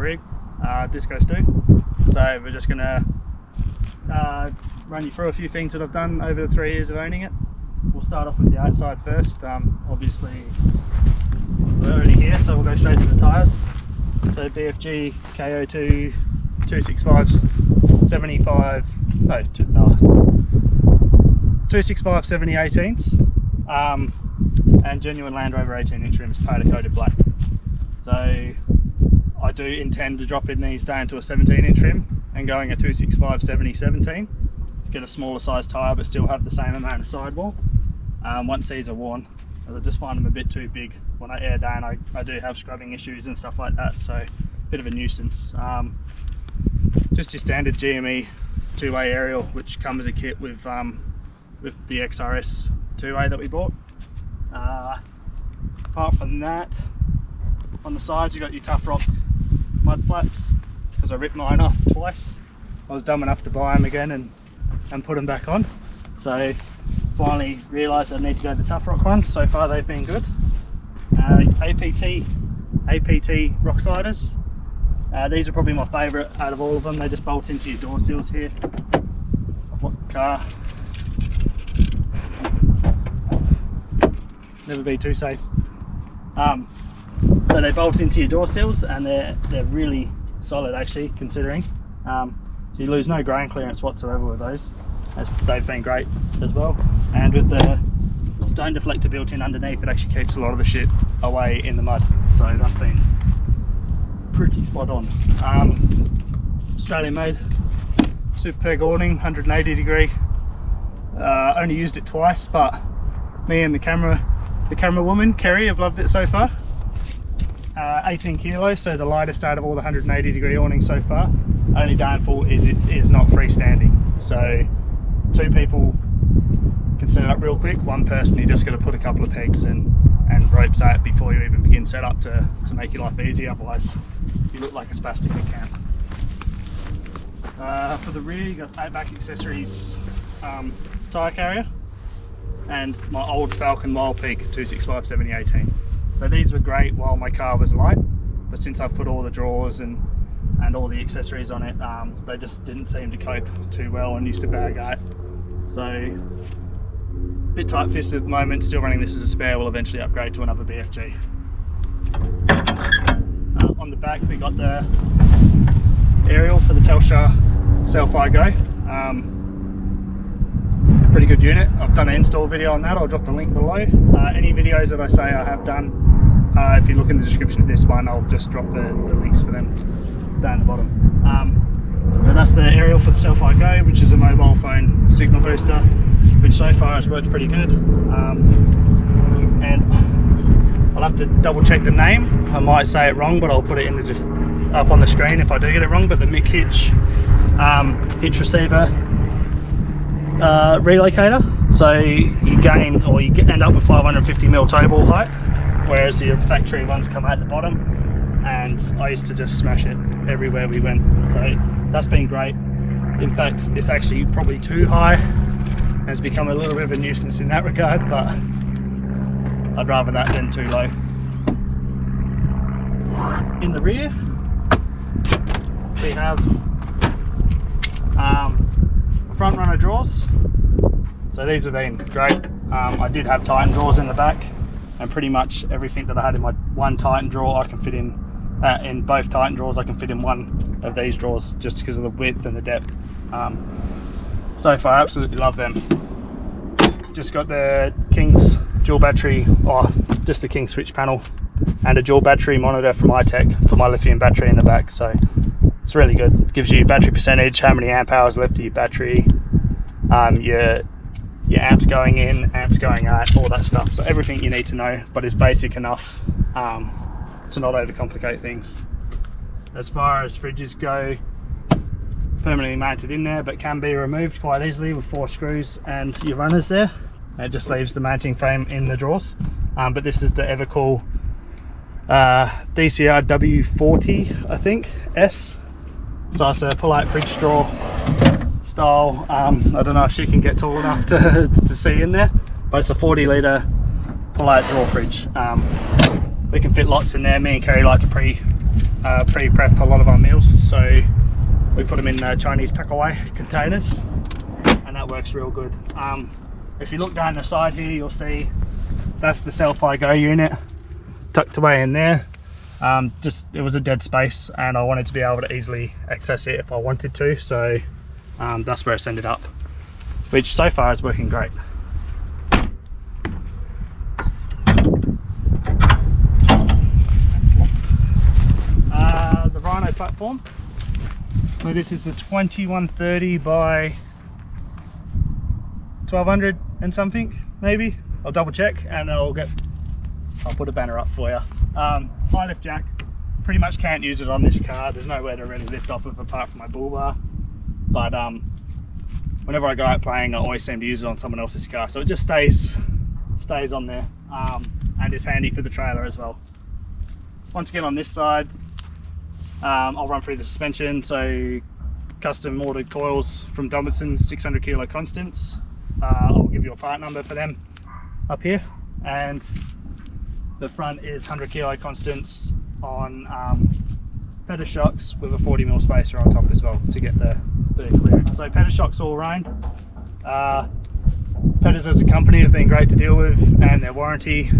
rig, Disco Stu. So we're just gonna run you through a few things that I've done over the 3 years of owning it. We'll start off with the outside first. Obviously we're already here, so we'll go straight to the tyres. So BFG KO2 265 75, no, 265 70 18s, and genuine Land Rover 18-inch rims, powder coated black. So I do intend to drop in these down to a 17-inch rim and going a 265 70 17 to get a smaller size tyre but still have the same amount of sidewall once these are worn. I just find them a bit too big. When I air down, I do have scrubbing issues and stuff like that, so a bit of a nuisance. Just your standard GME 2-way aerial, which comes as a kit with the XRS 2-way that we bought. Apart from that, on the sides you got your Tough Rock mud flaps, because I ripped mine off twice. I was dumb enough to buy them again and put them back on. So finally realised I need to go to the Tough Rock one. So far they've been good. APT rock sliders. These are probably my favourite out of all of them. They just bolt into your door sills here of what car. Never be too safe. So they bolt into your door sills, and they're really solid actually, considering. So you lose no ground clearance whatsoever with those. They've been great as well. And with the stone deflector built in underneath, it actually keeps a lot of the shit away in the mud. So that's been pretty spot on. Australian made super peg awning, 180 degree. Only used it twice, but me and the camera woman Kerry have loved it so far. 18 kilos, so the lightest out of all the 180 degree awning so far. Only downfall is it is not freestanding, so 2 people can set it up real quick. 1 person, you just got to put a couple of pegs and ropes out before you even begin setup to make your life easy, otherwise you look like a spastic at camp. For the rear, you got 8-back accessories, tyre carrier, and my old Falcon Wild Peak 265 70 18. So these were great while my car was light, but since I've put all the drawers and all the accessories on it, they just didn't seem to cope too well and used to bag out. So a bit tight-fisted at the moment, still running this as a spare. Will eventually upgrade to another BFG. On the back we got the aerial for the Telstra CEL-FI-GO. Pretty good unit. I've done an install video on that. I'll drop the link below. Any videos that I say I have done, if you look in the description of this one, I'll just drop the links for them down the bottom. So that's the aerial for the CEL-FI-GO, which is a mobile phone signal booster, which so far has worked pretty good. And I'll have to double check the name. I might say it wrong, but I'll put it in up on the screen if I do get it wrong. But the Mick Hitch hitch receiver relocator. So you gain, or you end up with 550mm toe ball height, whereas the factory ones come out the bottom, and I used to just smash it everywhere we went. So that's been great. In fact, it's actually probably too high and it's become a little bit of a nuisance in that regard, but I'd rather that than too low. In the rear we have front runner drawers. So these have been great. I did have Titan drawers in the back, and pretty much everything that I had in my one Titan drawer I can fit in both Titan drawers. I can fit in one of these drawers just because of the width and the depth. So far I absolutely love them. Just got the King's dual battery, or just the King switch panel, and a dual battery monitor from iTech for my lithium battery in the back. So it's really good. It gives you battery percentage, how many amp hours left of your battery, your amps going in, amps going out, all that stuff. So everything you need to know, but it's basic enough to not overcomplicate things. As far as fridges go, permanently mounted in there, but can be removed quite easily with 4 screws and your runners there. It just leaves the mounting frame in the drawers. But this is the Evercool DCR W40, I think, S. So it's a pull-out fridge straw style. I don't know if she can get tall enough to see in there, but it's a 40-litre pull-out drawer fridge. We can fit lots in there. Me and Kerry like to pre-prep a lot of our meals, so we put them in Chinese tuck-away containers, and that works real good. If you look down the side here, you'll see that's the CEL-FI-GO unit tucked away in there. It was a dead space, and I wanted to be able to easily access it if I wanted to, so that's where it's ended up, which so far is working great. The Rhino platform, so this is the 2130 by 1200 and something, maybe. I'll double check and I'll put a banner up for you. High lift jack, pretty much can't use it on this car. There's nowhere to really lift off of apart from my bull bar, but whenever I go out playing, I always seem to use it on someone else's car, so it just stays on there, and it's handy for the trailer as well. Once again, on this side, I'll run through the suspension. So custom ordered coils from Dobson's, 600 kilo constants. I'll give you a part number for them up here, and the front is 100 kilo constants on pedal shocks with a 40mm spacer on top as well to get the clearance. So pedal shocks all round. Pedders as a company have been great to deal with, and their warranty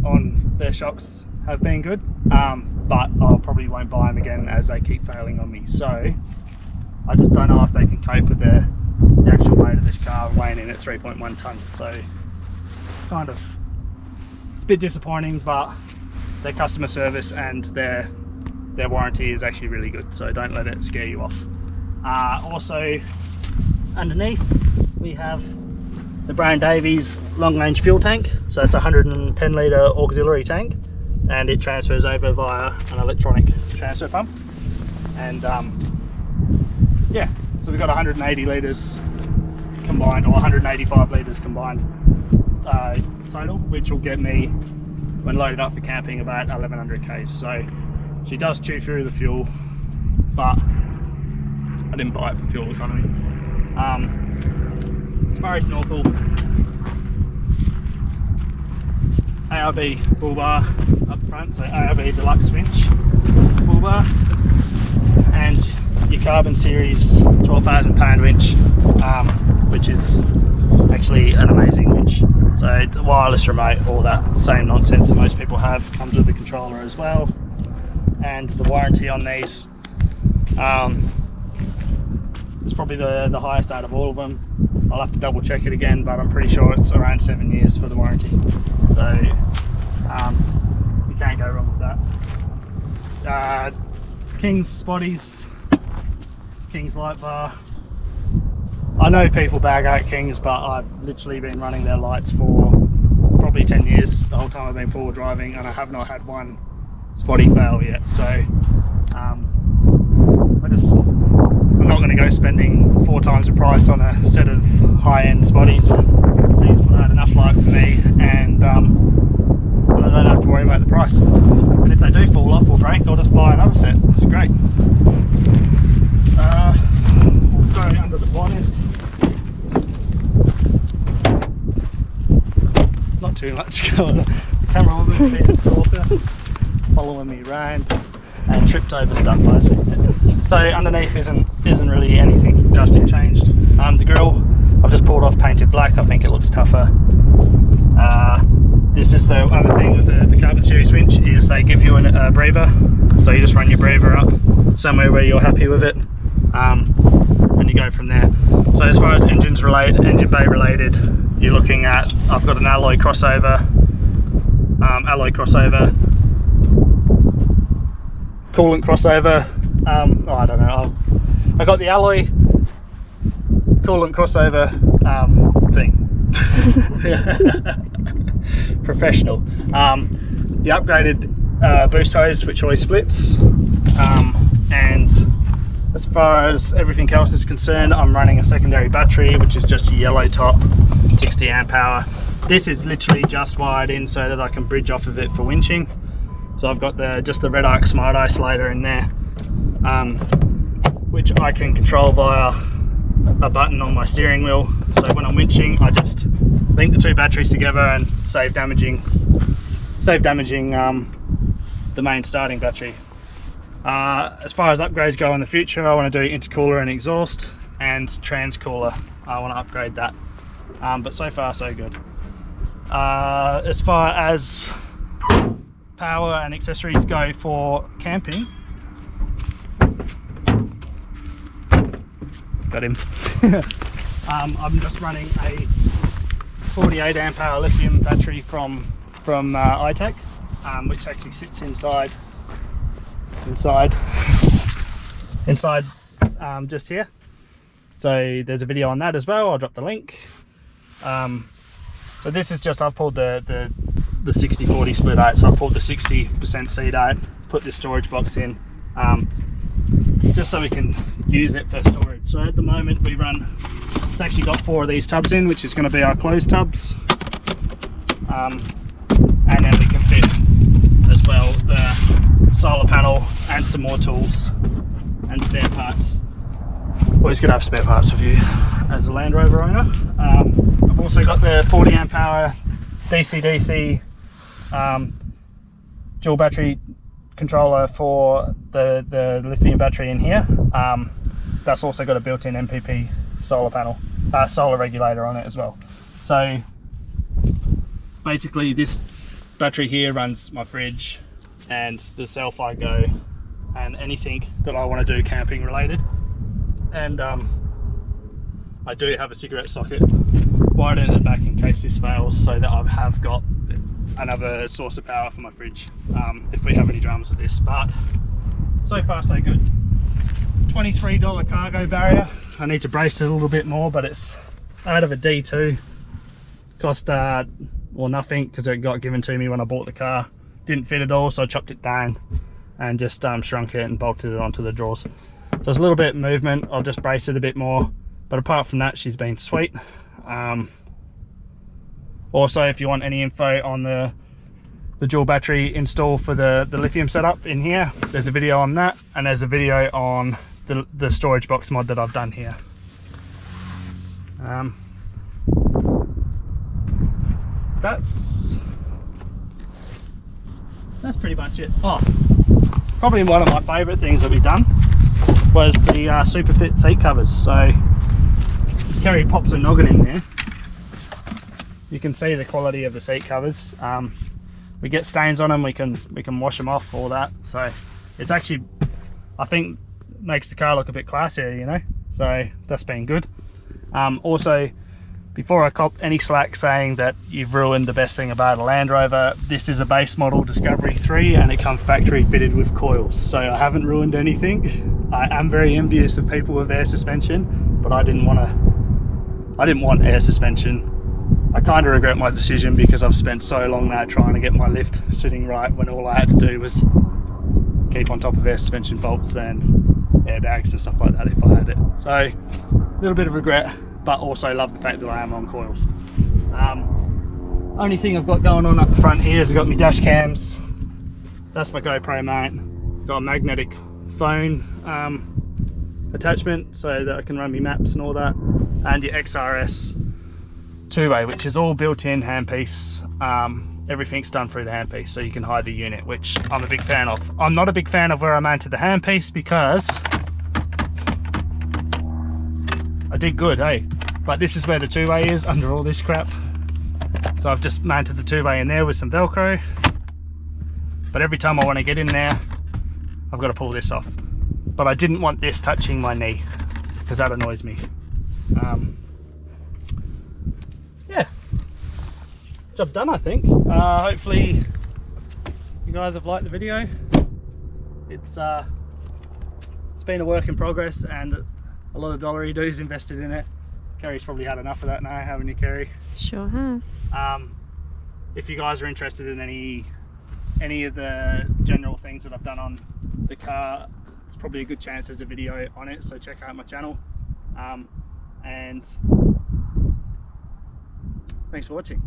on their shocks have been good, but I probably won't buy them again as they keep failing on me. So I just don't know if they can cope with the actual weight of this car weighing in at 3.1 tonne. So kind of, it's a bit disappointing, but their customer service and their warranty is actually really good, so don't let it scare you off. Also underneath we have the Brown Davies long range fuel tank, so it's a 110 litre auxiliary tank, and it transfers over via an electronic transfer pump. And yeah, so we've got 180 litres combined, or 185 litres combined total, which will get me, when loaded up for camping, about 1100 k's. So she does chew through the fuel, but I didn't buy it for fuel economy. Sparrow snorkel, ARB bull bar up front, so ARB deluxe winch bull bar, and your Carbon Series 12,000 pound winch, which is actually an amazing winch. So the wireless remote, all that same nonsense that most people have, comes with the controller as well. And the warranty on these is probably the highest out of all of them. I'll have to double check it again, but I'm pretty sure it's around 7 years for the warranty. So you can't go wrong with that. King's spotties, King's light bar. I know people bag out King's, but I've literally been running their lights for probably 10 years, the whole time I've been forward driving, and I have not had one spotty fail yet. So I'm not going to go spending 4 times the price on a set of high-end spotties. These will add enough light for me, and I don't have to worry about the price. And if they do fall off or break, I'll just buy another set. It's great. We'll go under the bonnet. It's not too much going on. The camera will be a stalker, following me around, and tripped over stuff I see. So underneath isn't really anything drastic changed. The grille I've just pulled off, painted black. I think it looks tougher. This is the other thing with the Carbon Series winch, is they give you a breather, so you just run your breather up somewhere where you're happy with it, and you go from there. So as far as engine bay related, you're looking at, I've got an alloy crossover, coolant crossover. I don't know. I got the alloy coolant crossover thing. Professional. The upgraded boost hose, which always splits, and as far as everything else is concerned, I'm running a secondary battery, which is just a yellow top, 60 amp hour. This is literally just wired in so that I can bridge off of it for winching. So I've got just the Red Arc Smart Isolator in there, which I can control via a button on my steering wheel. So when I'm winching, I just link the 2 batteries together and save damaging the main starting battery. As far as upgrades go in the future, I want to do intercooler and exhaust and transcooler. I want to upgrade that, but so far so good. As far as power and accessories go for camping, got him. I'm just running a 48 amp hour lithium battery from iTech, which actually sits inside just here. So there's a video on that as well. I'll drop the link. So this is just, I've pulled the 60-40 split out, so I've pulled the 60% seed out, put this storage box in, just so we can use it for storage. So at the moment we run, it's actually got 4 of these tubs in, which is going to be our closed tubs, and then we can fit as well the solar panel and some more tools and spare parts. Always good to have spare parts with you as a Land Rover owner. I've also got the 40 amp hour DC-DC dual battery controller for the lithium battery in here. That's also got a built-in MPP solar panel, solar regulator on it as well. So basically this battery here runs my fridge and the CEL-FI-GO and anything that I want to do camping related. And I do have a cigarette socket wired in the back in case this fails, so that I have got another source of power for my fridge if we have any dramas with this. But so far so good. $23 cargo barrier. I need to brace it a little bit more, but it's out of a D2. Cost well, nothing, because it got given to me when I bought the car. Didn't fit at all, so I chopped it down and just shrunk it and bolted it onto the drawers. So there's a little bit of movement. I'll just brace it a bit more, but apart from that, she's been sweet. Also, if you want any info on the dual battery install for the lithium setup in here, there's a video on that, and there's a video on the storage box mod that I've done here. That's pretty much it. Oh, probably one of my favourite things that we've done was the super fit seat covers. So Kerry pops a noggin in there. You can see the quality of the seat covers. We get stains on them, we can wash them off, all that. So it's actually, I think, makes the car look a bit classier, you know. So that's been good. Also, before I cop any slack saying that you've ruined the best thing about a Land Rover, this is a base model Discovery 3 and it comes factory fitted with coils. So I haven't ruined anything. I am very envious of people with air suspension, but I didn't want air suspension. I kind of regret my decision because I've spent so long now trying to get my lift sitting right when all I had to do was keep on top of air suspension bolts and airbags and stuff like that if I had it. So a little bit of regret, but also love the fact that I am on coils. Only thing I've got going on up the front here is I've got my dash cams. That's my GoPro mount. Got a magnetic phone attachment so that I can run my maps and all that, and your XRS two-way, which is all built-in handpiece. Everything's done through the handpiece, so you can hide the unit, which I'm a big fan of. I'm not a big fan of where I mounted the handpiece because I did good, hey, but this is where the two-way is under all this crap. So I've just mounted the two-way in there with some Velcro, but every time I want to get in there I've got to pull this off. But I didn't want this touching my knee because that annoys me. Yeah, job done, I think. Hopefully you guys have liked the video. It's been a work in progress and a lot of dollary do's invested in it. Kerry's probably had enough of that now, haven't you, Kerry? Sure have. If you guys are interested in any of the general things that I've done on the car, it's probably a good chance there's a video on it, so check out my channel. And thanks for watching.